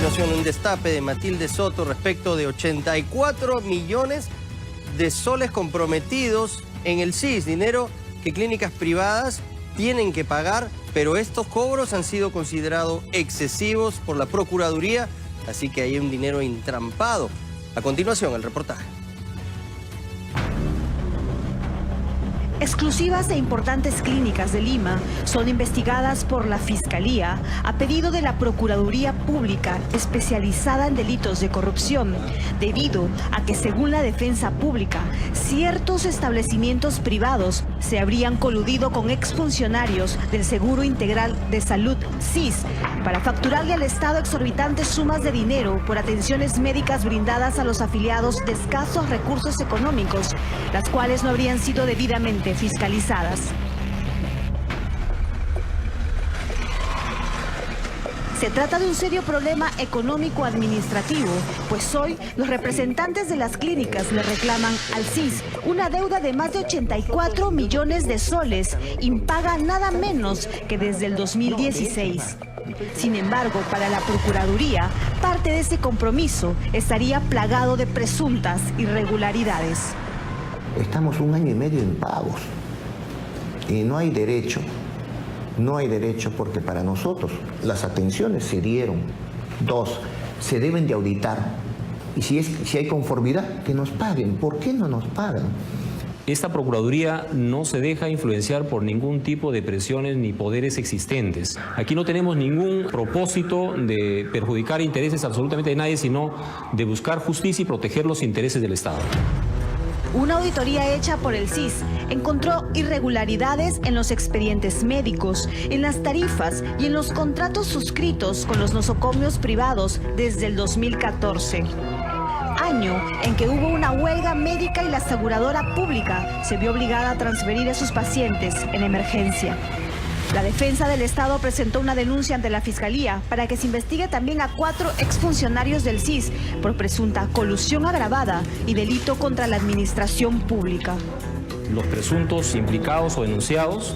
continuación, un destape de Matilde Soto respecto de 84 millones de soles comprometidos en el SIS, dinero que clínicas privadas tienen que pagar, pero estos cobros han sido considerados excesivos por la Procuraduría, así que hay un dinero entrampado. A continuación, el reportaje. Exclusivas e importantes clínicas de Lima son investigadas por la Fiscalía a pedido de la Procuraduría Pública especializada en delitos de corrupción, debido a que, según la defensa pública, ciertos establecimientos privados se habrían coludido con exfuncionarios del Seguro Integral de Salud, SIS, para facturarle al Estado exorbitantes sumas de dinero por atenciones médicas brindadas a los afiliados de escasos recursos económicos, las cuales no habrían sido debidamente fiscalizadas. Se trata de un serio problema económico-administrativo, pues hoy los representantes de las clínicas le reclaman al SIS una deuda de más de 84 millones de soles, impaga nada menos que desde el 2016. Sin embargo, para la Procuraduría, parte de ese compromiso estaría plagado de presuntas irregularidades. Estamos 1 año y medio en pagos y no hay derecho porque para nosotros las atenciones se dieron. 2, se deben de auditar y si hay conformidad, que nos paguen. ¿Por qué no nos pagan? Esta Procuraduría no se deja influenciar por ningún tipo de presiones ni poderes existentes. Aquí no tenemos ningún propósito de perjudicar intereses absolutamente de nadie, sino de buscar justicia y proteger los intereses del Estado. Una auditoría hecha por el SIS encontró irregularidades en los expedientes médicos, en las tarifas y en los contratos suscritos con los nosocomios privados desde el 2014. Año en que hubo una huelga médica y la aseguradora pública se vio obligada a transferir a sus pacientes en emergencia. La defensa del Estado presentó una denuncia ante la Fiscalía para que se investigue también a 4 exfuncionarios del SIS por presunta colusión agravada y delito contra la administración pública. Los presuntos implicados o denunciados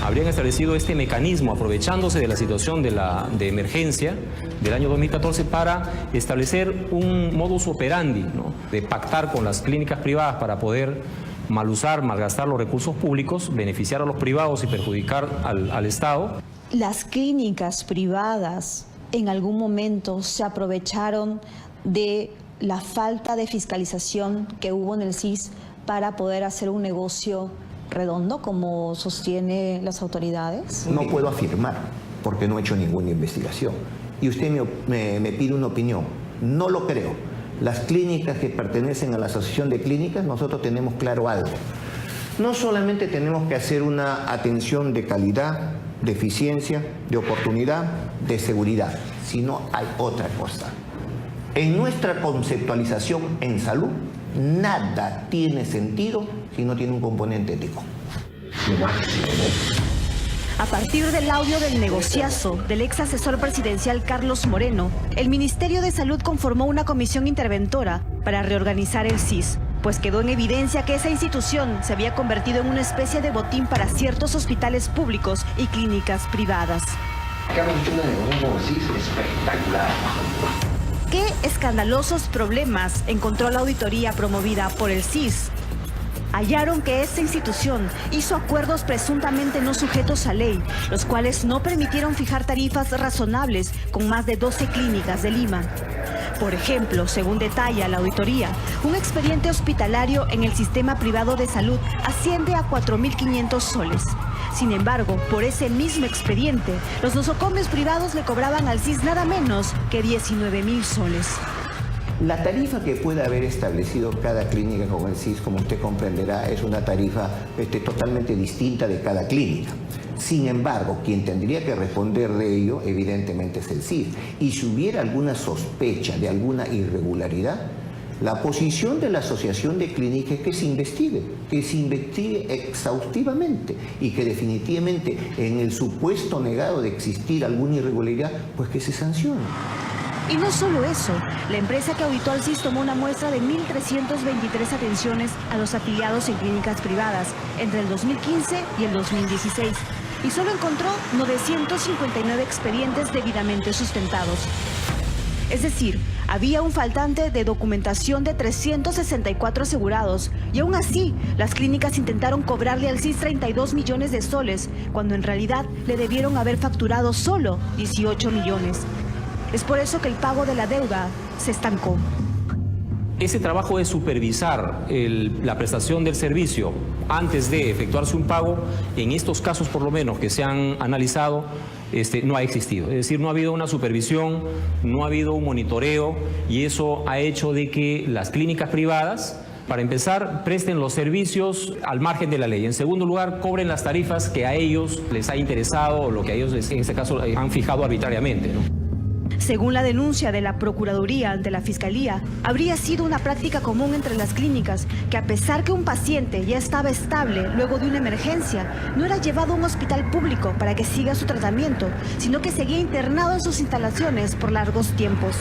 habrían establecido este mecanismo aprovechándose de la situación de emergencia del año 2014 para establecer un modus operandi, ¿no?, de pactar con las clínicas privadas para poder malgastar los recursos públicos, beneficiar a los privados y perjudicar al Estado. Las clínicas privadas en algún momento se aprovecharon de la falta de fiscalización que hubo en el SIS para poder hacer un negocio redondo, como sostienen las autoridades. No puedo afirmar porque no he hecho ninguna investigación. Y usted me pide una opinión. No lo creo. Las clínicas que pertenecen a la Asociación de Clínicas, nosotros tenemos claro algo. No solamente tenemos que hacer una atención de calidad, de eficiencia, de oportunidad, de seguridad, sino hay otra cosa. En nuestra conceptualización en salud, nada tiene sentido si no tiene un componente ético. A partir del audio del negociazo del ex asesor presidencial Carlos Moreno, el Ministerio de Salud conformó una comisión interventora para reorganizar el SIS, pues quedó en evidencia que esa institución se había convertido en una especie de botín para ciertos hospitales públicos y clínicas privadas. Acabamos de una negociación con el SIS espectacular. ¿Qué escandalosos problemas encontró la auditoría promovida por el SIS? Hallaron que esta institución hizo acuerdos presuntamente no sujetos a ley, los cuales no permitieron fijar tarifas razonables con más de 12 clínicas de Lima. Por ejemplo, según detalla la auditoría, un expediente hospitalario en el sistema privado de salud asciende a 4.500 soles. Sin embargo, por ese mismo expediente, los nosocomios privados le cobraban al SIS nada menos que 19.000 soles. La tarifa que puede haber establecido cada clínica con el SIS, como usted comprenderá, es una tarifa totalmente distinta de cada clínica. Sin embargo, quien tendría que responder de ello, evidentemente, es el SIS. Y si hubiera alguna sospecha de alguna irregularidad, la posición de la Asociación de Clínicas es que se investigue exhaustivamente y que definitivamente en el supuesto negado de existir alguna irregularidad, pues que se sancione. Y no solo eso, la empresa que auditó al SIS tomó una muestra de 1.323 atenciones a los afiliados en clínicas privadas entre el 2015 y el 2016 y solo encontró 959 expedientes debidamente sustentados. Es decir, había un faltante de documentación de 364 asegurados y aún así las clínicas intentaron cobrarle al CIS 32 millones de soles, cuando en realidad le debieron haber facturado solo 18 millones. Es por eso que el pago de la deuda se estancó. Ese trabajo de supervisar la prestación del servicio antes de efectuarse un pago, en estos casos por lo menos que se han analizado, no ha existido. Es decir, no ha habido una supervisión, no ha habido un monitoreo y eso ha hecho de que las clínicas privadas, para empezar, presten los servicios al margen de la ley. En segundo lugar, cobren las tarifas que a ellos les ha interesado o lo que a ellos en este caso han fijado arbitrariamente, ¿no? Según la denuncia de la Procuraduría ante la Fiscalía, habría sido una práctica común entre las clínicas que, a pesar que un paciente ya estaba estable luego de una emergencia, no era llevado a un hospital público para que siga su tratamiento, sino que seguía internado en sus instalaciones por largos tiempos.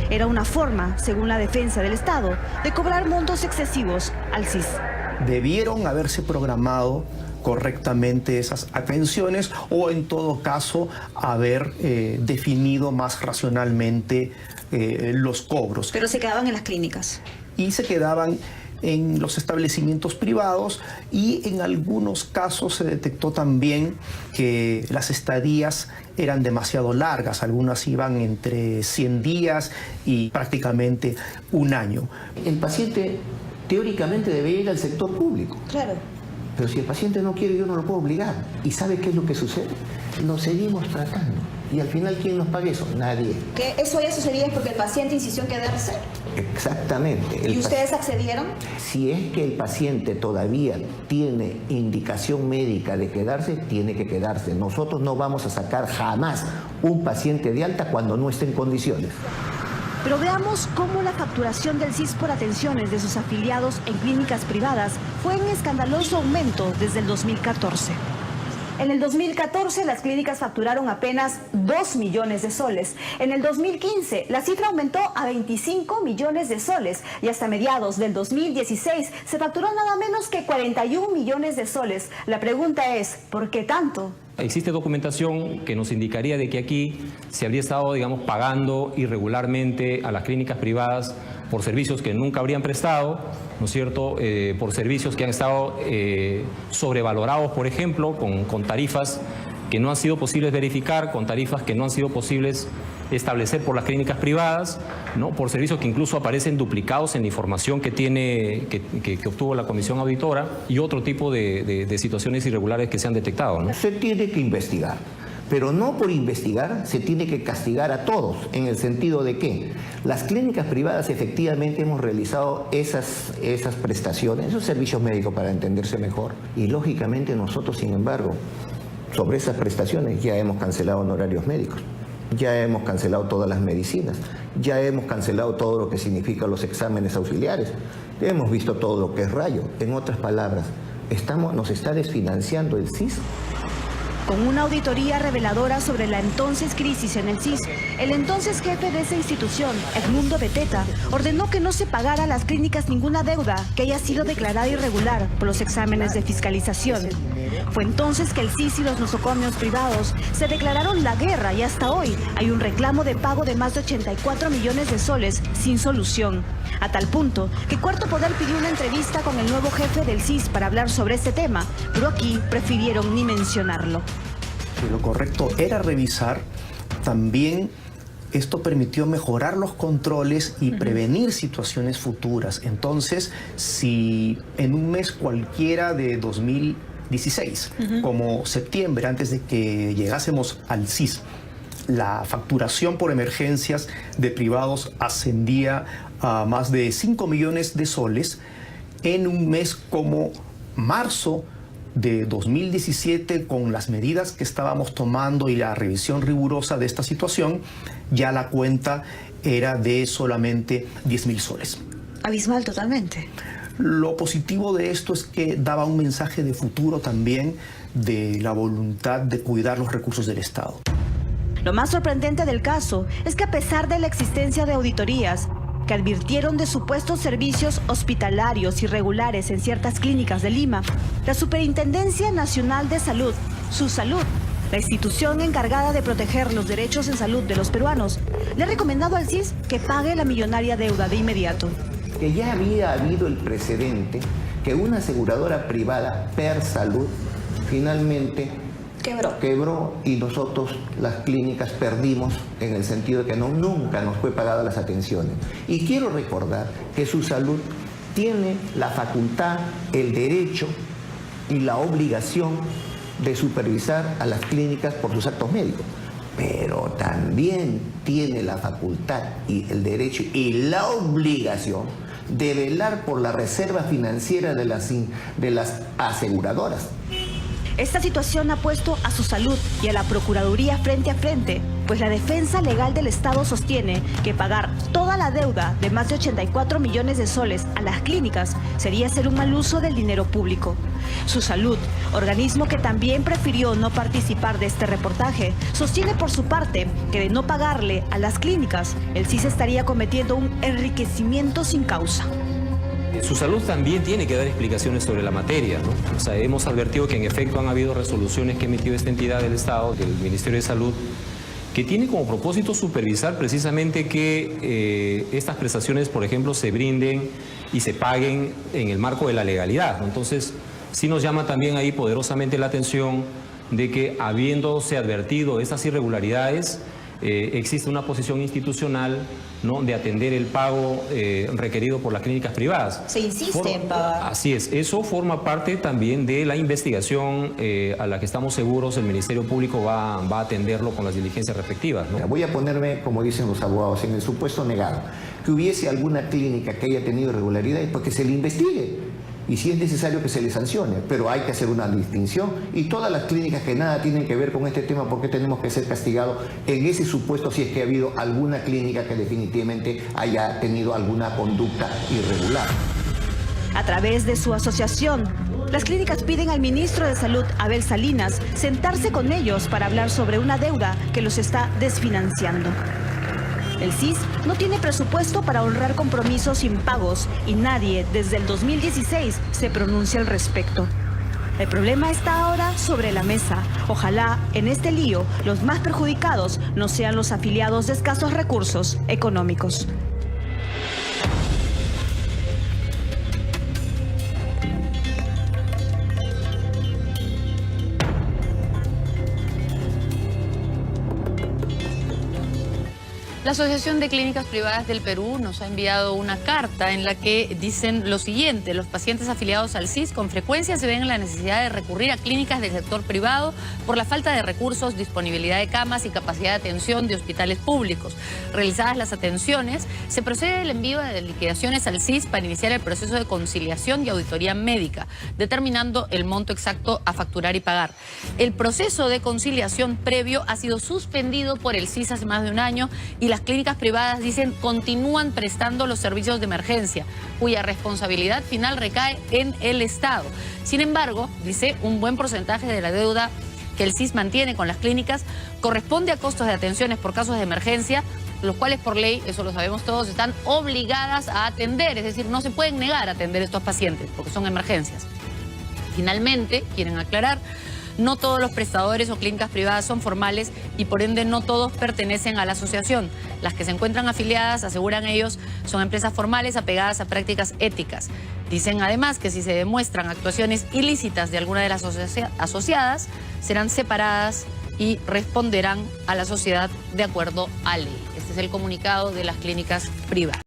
Era una forma, según la defensa del Estado, de cobrar montos excesivos al CIS. Debieron haberse programado correctamente esas atenciones o en todo caso haber definido más racionalmente los cobros. Pero se quedaban en las clínicas. Y se quedaban en los establecimientos privados y en algunos casos se detectó también que las estadías eran demasiado largas, algunas iban entre 100 días y prácticamente un año. El paciente teóricamente debe ir al sector público. Claro. Pero si el paciente no quiere, yo no lo puedo obligar. ¿Y sabe qué es lo que sucede? Nos seguimos tratando. Y al final, ¿quién nos paga eso? Nadie. ¿Que eso ya sucedía porque el paciente insistió en quedarse? Exactamente. ¿Y ustedes accedieron? Si es que el paciente todavía tiene indicación médica de quedarse, tiene que quedarse. Nosotros no vamos a sacar jamás un paciente de alta cuando no esté en condiciones. Pero veamos cómo la facturación del CIS por atenciones de sus afiliados en clínicas privadas fue en escandaloso aumento desde el 2014. En el 2014 las clínicas facturaron apenas 2 millones de soles. En el 2015 la cifra aumentó a 25 millones de soles y hasta mediados del 2016 se facturó nada menos que 41 millones de soles. La pregunta es, ¿por qué tanto? Existe documentación que nos indicaría de que aquí se habría estado, digamos, pagando irregularmente a las clínicas privadas por servicios que nunca habrían prestado, ¿no es cierto?, por servicios que han estado sobrevalorados, por ejemplo, con tarifas que no han sido posibles verificar, con tarifas que no han sido posibles establecer por las clínicas privadas, ¿no?, por servicios que incluso aparecen duplicados en la información que obtuvo la comisión auditora y otro tipo de situaciones irregulares que se han detectado, ¿no? Se tiene que investigar, pero no por investigar se tiene que castigar a todos, en el sentido de que las clínicas privadas efectivamente hemos realizado esas prestaciones, esos servicios médicos para entenderse mejor, y lógicamente nosotros, sin embargo, sobre esas prestaciones ya hemos cancelado honorarios médicos. Ya hemos cancelado todas las medicinas, ya hemos cancelado todo lo que significa los exámenes auxiliares, ya hemos visto todo lo que es rayo. En otras palabras, nos está desfinanciando el CIS. Con una auditoría reveladora sobre la entonces crisis en el CIS, el entonces jefe de esa institución, Edmundo Beteta, ordenó que no se pagara a las clínicas ninguna deuda que haya sido declarada irregular por los exámenes de fiscalización. Fue entonces que el CIS y los nosocomios privados se declararon la guerra y hasta hoy hay un reclamo de pago de más de 84 millones de soles sin solución. A tal punto que Cuarto Poder pidió una entrevista con el nuevo jefe del CIS para hablar sobre este tema, pero aquí prefirieron ni mencionarlo. Lo correcto era revisar. También esto permitió mejorar los controles y prevenir situaciones futuras. Entonces, si en un mes cualquiera de 2016, como septiembre, antes de que llegásemos al CIS, la facturación por emergencias de privados ascendía a más de 5 millones de soles, en un mes como marzo de 2017, con las medidas que estábamos tomando y la revisión rigurosa de esta situación, ya la cuenta era de solamente 10.000 soles. Abismal totalmente. Lo positivo de esto es que daba un mensaje de futuro también de la voluntad de cuidar los recursos del Estado. Lo más sorprendente del caso es que a pesar de la existencia de auditorías que advirtieron de supuestos servicios hospitalarios irregulares en ciertas clínicas de Lima, la Superintendencia Nacional de Salud, SUSalud, La institución encargada de proteger los derechos en salud de los peruanos le ha recomendado al CIS que pague la millonaria deuda de inmediato. Que ya había habido el precedente que una aseguradora privada, PerSalud, finalmente quebró y nosotros, las clínicas, perdimos en el sentido de que nunca nos fue pagada las atenciones. Y quiero recordar que Su Salud tiene la facultad, el derecho y la obligación de supervisar a las clínicas por sus actos médicos, pero también tiene la facultad y el derecho y la obligación de velar por la reserva financiera de las aseguradoras. Esta situación ha puesto a Su Salud y a la Procuraduría frente a frente, pues la defensa legal del Estado sostiene que pagar toda la deuda de más de 84 millones de soles a las clínicas sería hacer un mal uso del dinero público. Su Salud, organismo que también prefirió no participar de este reportaje, sostiene por su parte que de no pagarle a las clínicas, el CIS estaría cometiendo un enriquecimiento sin causa. Su Salud también tiene que dar explicaciones sobre la materia, ¿no? O sea, hemos advertido que en efecto han habido resoluciones que ha emitido esta entidad del Estado, del Ministerio de Salud, que tiene como propósito supervisar precisamente que estas prestaciones, por ejemplo, se brinden y se paguen en el marco de la legalidad, ¿no? Entonces, sí nos llama también ahí poderosamente la atención de que, habiéndose advertido estas irregularidades, existe una posición institucional, ¿no?, de atender el pago requerido por las clínicas privadas. Se insiste en pagar. Así es, eso forma parte también de la investigación a la que estamos seguros el Ministerio Público va a atenderlo con las diligencias respectivas, ¿no? Voy a ponerme, como dicen los abogados, en el supuesto negado, que hubiese alguna clínica que haya tenido irregularidades, pues que se le investigue. Y si es necesario que se le sancione, pero hay que hacer una distinción. Y todas las clínicas que nada tienen que ver con este tema, ¿por qué tenemos que ser castigados en ese supuesto si es que ha habido alguna clínica que definitivamente haya tenido alguna conducta irregular? A través de su asociación, las clínicas piden al ministro de Salud, Abel Salinas, sentarse con ellos para hablar sobre una deuda que los está desfinanciando. El CIS no tiene presupuesto para honrar compromisos impagos y nadie desde el 2016 se pronuncia al respecto. El problema está ahora sobre la mesa. Ojalá en este lío los más perjudicados no sean los afiliados de escasos recursos económicos. La Asociación de Clínicas Privadas del Perú nos ha enviado una carta en la que dicen lo siguiente: los pacientes afiliados al CIS con frecuencia se ven en la necesidad de recurrir a clínicas del sector privado por la falta de recursos, disponibilidad de camas y capacidad de atención de hospitales públicos. Realizadas las atenciones, se procede al envío de liquidaciones al CIS para iniciar el proceso de conciliación y auditoría médica, determinando el monto exacto a facturar y pagar. El proceso de conciliación previo ha sido suspendido por el CIS hace más de un año y las clínicas privadas, dicen, continúan prestando los servicios de emergencia, cuya responsabilidad final recae en el Estado. Sin embargo, dice, un buen porcentaje de la deuda que el CIS mantiene con las clínicas corresponde a costos de atenciones por casos de emergencia, los cuales por ley, eso lo sabemos todos, están obligadas a atender, es decir, no se pueden negar a atender a estos pacientes porque son emergencias. Finalmente, quieren aclarar, no todos los prestadores o clínicas privadas son formales y por ende no todos pertenecen a la asociación. Las que se encuentran afiliadas, aseguran ellos, son empresas formales apegadas a prácticas éticas. Dicen además que si se demuestran actuaciones ilícitas de alguna de las asociadas, serán separadas y responderán a la sociedad de acuerdo a ley. Este es el comunicado de las clínicas privadas.